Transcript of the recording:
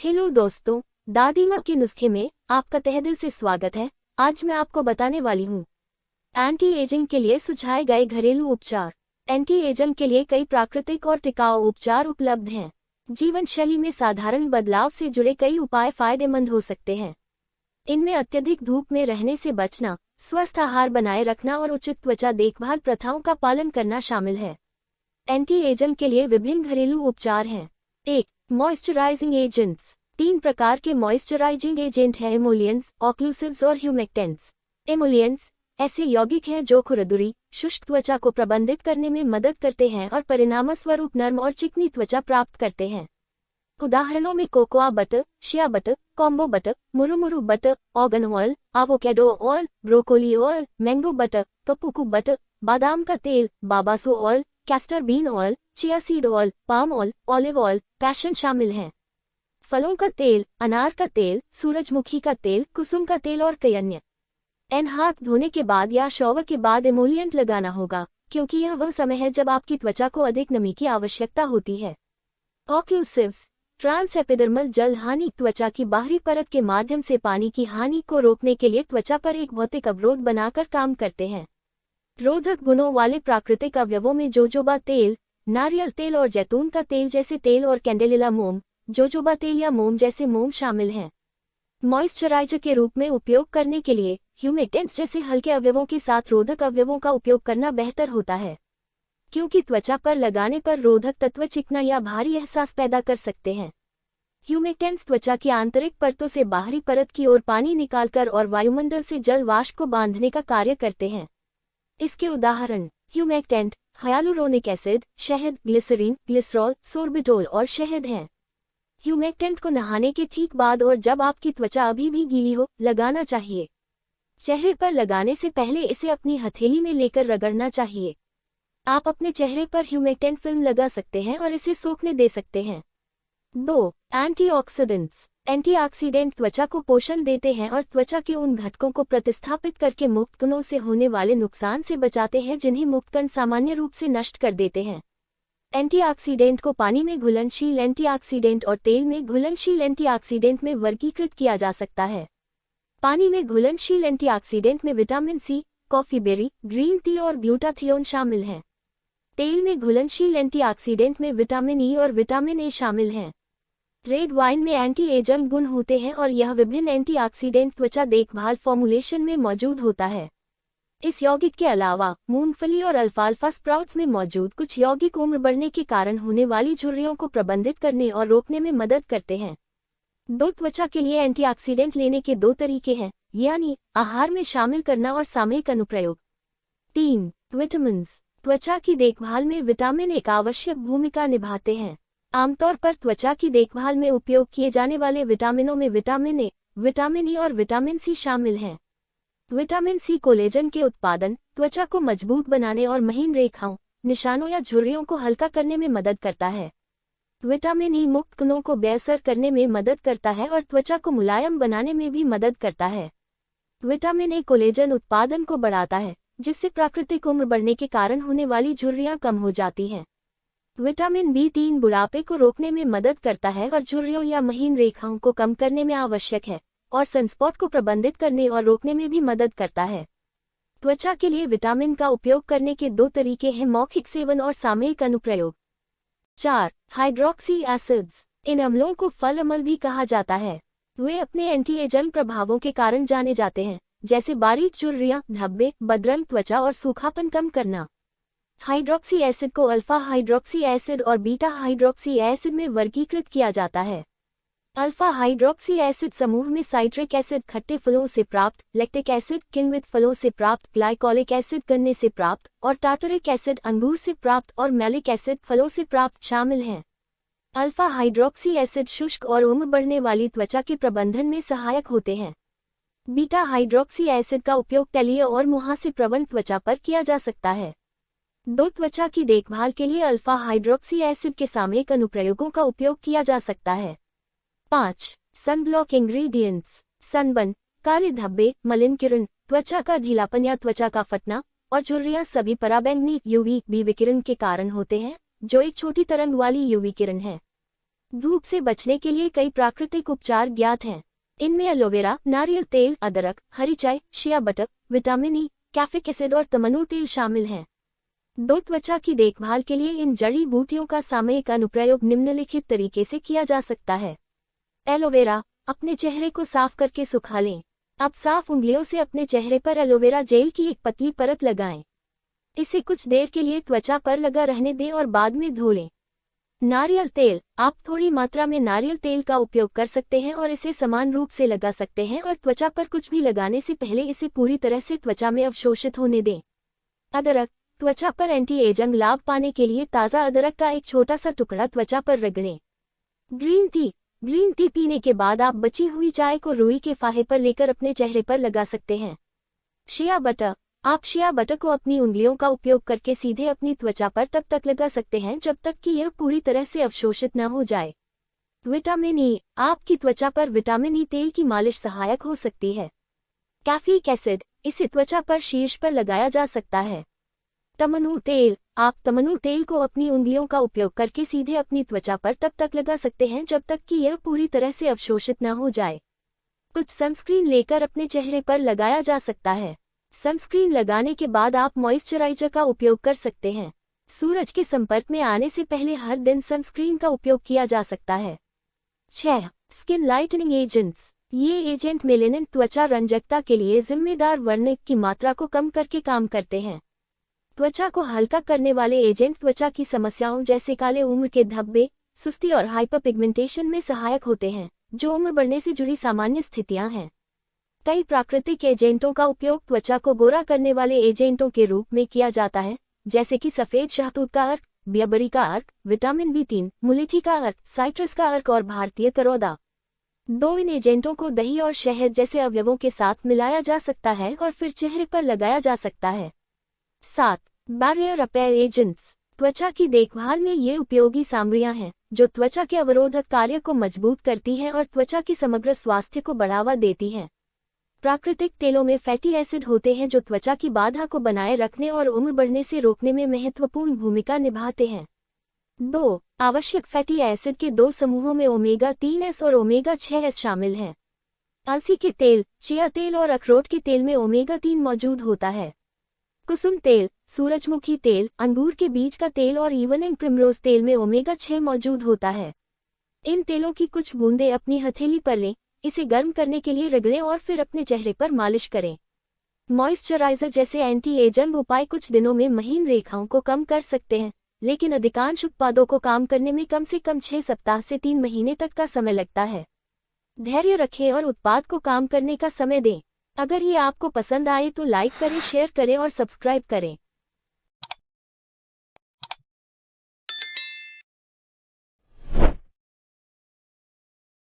Hello दोस्तों, दादी माँ के नुस्खे में आपका तहे दिल से स्वागत है। आज मैं आपको बताने वाली हूँ एंटी एजिंग के लिए सुझाए गए घरेलू उपचार। एंटी एजिंग के लिए कई प्राकृतिक और टिकाऊ उपचार उपलब्ध हैं। जीवन शैली में साधारण बदलाव से जुड़े कई उपाय फायदेमंद हो सकते हैं। इनमें अत्यधिक धूप में रहने से बचना, स्वस्थ आहार बनाए रखना और उचित त्वचा देखभाल प्रथाओं का पालन करना शामिल है। एंटी एजिंग के लिए विभिन्न घरेलू उपचार हैं। 1. Moisturising agents. 3 प्रकार के मॉइस्चराइजिंग एजेंट हैं: एमोलियंट्स, ऑक्लूसिव्स और ह्यूमेक्टेंट्स। एमोलियंट्स ऐसे यौगिक हैं जो खुरदुरी, शुष्क त्वचा को प्रबंधित करने में मदद करते हैं और परिणामस्वरूप नर्म और चिकनी त्वचा प्राप्त करते हैं। उदाहरणों में cocoa butter, shea butter, combo butter, murumuru butter, argan oil, avocado oil, broccoli oil, mango butter, cupuacu butter, बादाम का तेल, babassu oil, castor bean oil, chia seed oil, palm oil, olive oil, passion शामिल हैं। फलों का तेल, अनार का तेल, सूरजमुखी का तेल, कुसुम का तेल और कई अन्य। हाथ धोने के बाद या शॉवर के बाद एमोलिएंट लगाना होगा, क्योंकि यह वह समय है जब आपकी त्वचा को अधिक नमी की आवश्यकता होती है। ऑक्लूसिव्स ट्रांस एपिडर्मल जल हानि त्वचा की बाहरी परत के माध्यम से पानी की हानि को रोकने के लिए त्वचा पर एक भौतिक अवरोध बनाकर काम करते हैं। रोधक गुणों वाले प्राकृतिक अवयवों में जोजोबा तेल, नारियल तेल और जैतून का तेल जैसे तेल और कैंडेलिला मोम, जोजोबा तेल या मोम जैसे मोम शामिल हैं। मॉइस्चराइजर के रूप में उपयोग करने के लिए ह्यूमेक्टेंट्स जैसे हल्के अवयवों के साथ रोधक अवयवों का उपयोग करना बेहतर होता है, क्योंकि त्वचा पर लगाने पर रोधक तत्व चिकना या भारी एहसास पैदा कर सकते हैं। ह्यूमेक्टेंट्स त्वचा की आंतरिक परतों से बाहरी परत की ओर पानी निकालकर और वायुमंडल से जल वाष्प को बांधने का कार्य करते हैं। इसके उदाहरण ह्यूमेक्टेंट, हाइलुरोनिक एसिड, शहद, ग्लिसरीन, ग्लिसरॉल, सोर्बिटोल और शहद हैं। ह्यूमेक्टेंट को नहाने के ठीक बाद और जब आपकी त्वचा अभी भी गीली हो, लगाना चाहिए। चेहरे पर लगाने से पहले इसे अपनी हथेली में लेकर रगड़ना चाहिए। आप अपने चेहरे पर ह्यूमेक्टेंट फिल्म लगा सकते हैं और इसे सूखने दे सकते हैं। 2. एंटीऑक्सीडेंट्स। एंटीऑक्सीडेंट त्वचा को पोषण देते हैं और त्वचा के उन घटकों को प्रतिस्थापित करके मुक्त कणों से होने वाले नुकसान से बचाते हैं जिन्हें मुक्त कण सामान्य रूप से नष्ट कर देते हैं। एंटीऑक्सीडेंट को पानी में घुलनशील एंटीऑक्सीडेंट और तेल में घुलनशील एंटीऑक्सीडेंट में वर्गीकृत किया जा सकता है। पानी में घुलनशील एंटीऑक्सीडेंट में vitamin C, coffee berry, green tea और ग्लूटाथियोन शामिल हैं। तेल में घुलनशील एंटीऑक्सीडेंट में विटामिन ई और विटामिन ए शामिल हैं। रेड वाइन में एंटी एजिंग गुण होते हैं और यह विभिन्न एंटीऑक्सीडेंट त्वचा देखभाल फॉर्मुलेशन में मौजूद होता है। इस यौगिक के अलावा मूंगफली और अल्फाल्फा स्प्राउट्स में मौजूद कुछ यौगिक उम्र बढ़ने के कारण होने वाली झुर्रियों को प्रबंधित करने और रोकने में मदद करते हैं। 2. त्वचा के लिए एंटीऑक्सीडेंट लेने के 2 तरीके हैं, यानी आहार में शामिल करना और सामयिक अनुप्रयोग। 3. विटामिन्स। त्वचा की देखभाल में विटामिन एक आवश्यक भूमिका निभाते हैं। आमतौर पर त्वचा की देखभाल में उपयोग किए जाने वाले विटामिनों में विटामिन ए, विटामिन ई और विटामिन सी शामिल हैं। विटामिन सी कोलेजन के उत्पादन, त्वचा को मजबूत बनाने और महीन रेखाओं, निशानों या झुर्रियों को हल्का करने में मदद करता है। विटामिन ई मुक्त कणों को बेअसर करने में मदद करता है और त्वचा को मुलायम बनाने में भी मदद करता है। विटामिन ए कोलेजन उत्पादन को बढ़ाता है, जिससे प्राकृतिक उम्र बढ़ने के कारण होने वाली झुर्रियां कम हो जाती हैं। विटामिन बी3 बुढ़ापे को रोकने में मदद करता है और झुर्रियों या महीन रेखाओं को कम करने में आवश्यक है, और सनस्पॉट को प्रबंधित करने और रोकने में भी मदद करता है। त्वचा के लिए विटामिन का उपयोग करने के 2 तरीके हैं: मौखिक सेवन और सामयिक अनुप्रयोग। 4. Hydroxy acids. इन अम्लों को फल अम्ल भी कहा जाता है। वे अपने एंटी एजिंग प्रभावों के कारण जाने जाते हैं, जैसे बारीक झुर्रियां, धब्बे, बदरंग त्वचा और सूखापन कम करना। हाइड्रोक्सी एसिड को अल्फा हाइड्रोक्सी एसिड और बीटा हाइड्रोक्सी एसिड में वर्गीकृत किया जाता है। अल्फा हाइड्रोक्सी एसिड समूह में साइट्रिक एसिड खट्टे फलों से प्राप्त, लैक्टिक एसिड किण्वित फलों से प्राप्त, ग्लाइकोलिक एसिड गन्ने से प्राप्त और टार्टरिक एसिड अंगूर से प्राप्त और मैलिक एसिड फलों से प्राप्त शामिल हैं। अल्फा हाइड्रोक्सी एसिड शुष्क और उम्र बढ़ने वाली त्वचा के प्रबंधन में सहायक होते हैं। बीटा हाइड्रोक्सी एसिड का उपयोग तलीय और मुहासे प्रवण त्वचा पर किया जा सकता है। 2. त्वचा की देखभाल के लिए अल्फा हाइड्रोक्सी एसिड के सामयिक अनुप्रयोगों का उपयोग किया जा सकता है। 5. Sunblock ingredients. सनबर्न, काले धब्बे, मलिन किरण, त्वचा का ढीलापन या त्वचा का फटना और झुर्रियां सभी पराबैंगनी यूवी बी विकिरण के कारण होते हैं, जो एक छोटी तरंग वाली यूवी किरण है। धूप से बचने के लिए कई प्राकृतिक उपचार ज्ञात हैं। इनमें एलोवेरा, नारियल तेल, अदरक, हरी चाय, shea butter, vitamin E, caffeic acid और तमनू तेल शामिल हैं। त्वचा की देखभाल के लिए इन जड़ी बूटियों का सामयिक अनुप्रयोग निम्नलिखित तरीके से किया जा सकता है। एलोवेरा, अपने चेहरे को साफ करके सुखा लें। अब साफ उंगलियों से अपने चेहरे पर एलोवेरा जेल की एक पतली परत लगाएं। इसे कुछ देर के लिए त्वचा पर लगा रहने दें और बाद में धो लें। नारियल तेल, आप थोड़ी मात्रा में नारियल तेल का उपयोग कर सकते हैं और इसे समान रूप से लगा सकते हैं और त्वचा पर कुछ भी लगाने से पहले इसे पूरी तरह से त्वचा में अवशोषित होने दें। अदरक, त्वचा पर एंटी एजिंग लाभ पाने के लिए ताज़ा अदरक का एक छोटा सा टुकड़ा त्वचा पर रगड़ें। ग्रीन टी पीने के बाद आप बची हुई चाय को रुई के फाहे पर लेकर अपने चेहरे पर लगा सकते हैं। शिया बटर, आप शिया बटर को अपनी उंगलियों का उपयोग करके सीधे अपनी त्वचा पर तब तक लगा सकते हैं जब तक कि यह पूरी तरह से अवशोषित न हो जाए। विटामिन ई, आपकी त्वचा पर विटामिन ई तेल की मालिश सहायक हो सकती है। कैफिक एसिड, इसे त्वचा पर शीर्ष पर लगाया जा सकता है। तमनू तेल, आप तमनू तेल को अपनी उंगलियों का उपयोग करके सीधे अपनी त्वचा पर तब तक लगा सकते हैं जब तक कि यह पूरी तरह से अवशोषित न हो जाए। कुछ सनस्क्रीन लेकर अपने चेहरे पर लगाया जा सकता है। सनस्क्रीन लगाने के बाद आप मॉइस्चराइजर का उपयोग कर सकते हैं। सूरज के संपर्क में आने से पहले हर दिन सनस्क्रीन का उपयोग किया जा सकता है। 6. स्किन लाइटनिंग एजेंट्स, ये एजेंट मेलेनिन त्वचा रंजकता के लिए जिम्मेदार वर्णक की मात्रा को कम करके काम करते हैं। त्वचा को हल्का करने वाले एजेंट त्वचा की समस्याओं जैसे काले उम्र के धब्बे, सुस्ती और हाइपरपिगमेंटेशन में सहायक होते हैं, जो उम्र बढ़ने से जुड़ी सामान्य स्थितियां हैं। कई प्राकृतिक एजेंटों का उपयोग त्वचा को गोरा करने वाले एजेंटों के रूप में किया जाता है, जैसे कि सफेद शहतूत का अर्क, बियाबरी का अर्क, विटामिन B3, मुलेठी का अर्क, साइट्रस का अर्क और भारतीय करौदा। इन एजेंटों को दही और शहद जैसे अवयवों के साथ मिलाया जा सकता है और फिर चेहरे पर लगाया जा सकता है। 7. बैरियर रिपेयर एजेंट्स, त्वचा की देखभाल में ये उपयोगी सामग्रियां हैं जो त्वचा के अवरोधक कार्य को मजबूत करती हैं और त्वचा की समग्र स्वास्थ्य को बढ़ावा देती हैं। प्राकृतिक तेलों में फैटी एसिड होते हैं जो त्वचा की बाधा को बनाए रखने और उम्र बढ़ने से रोकने में महत्वपूर्ण भूमिका निभाते हैं। 2. आवश्यक फैटी एसिड के 2 समूहों में ओमेगा-3S और ओमेगा-6S शामिल हैं। अलसी के तेल, चिया तेल और अखरोट के तेल में ओमेगा-3 मौजूद होता है। कुसुम तेल, सूरजमुखी तेल, अंगूर के बीज का तेल और इवनिंग प्रिमरोज तेल में ओमेगा-6 मौजूद होता है। इन तेलों की कुछ बूंदें अपनी हथेली पर लें, इसे गर्म करने के लिए रगड़ें और फिर अपने चेहरे पर मालिश करें। मॉइस्चराइजर जैसे एंटी एजिंग उपाय कुछ दिनों में महीन रेखाओं को कम कर सकते हैं, लेकिन अधिकांश उत्पादों को काम करने में कम से कम 6 सप्ताह से 3 महीने तक का समय लगता है। धैर्य रखें और उत्पाद को काम करने का समय दें। अगर ये आपको पसंद आए तो लाइक करें, शेयर करें और सब्सक्राइब करें।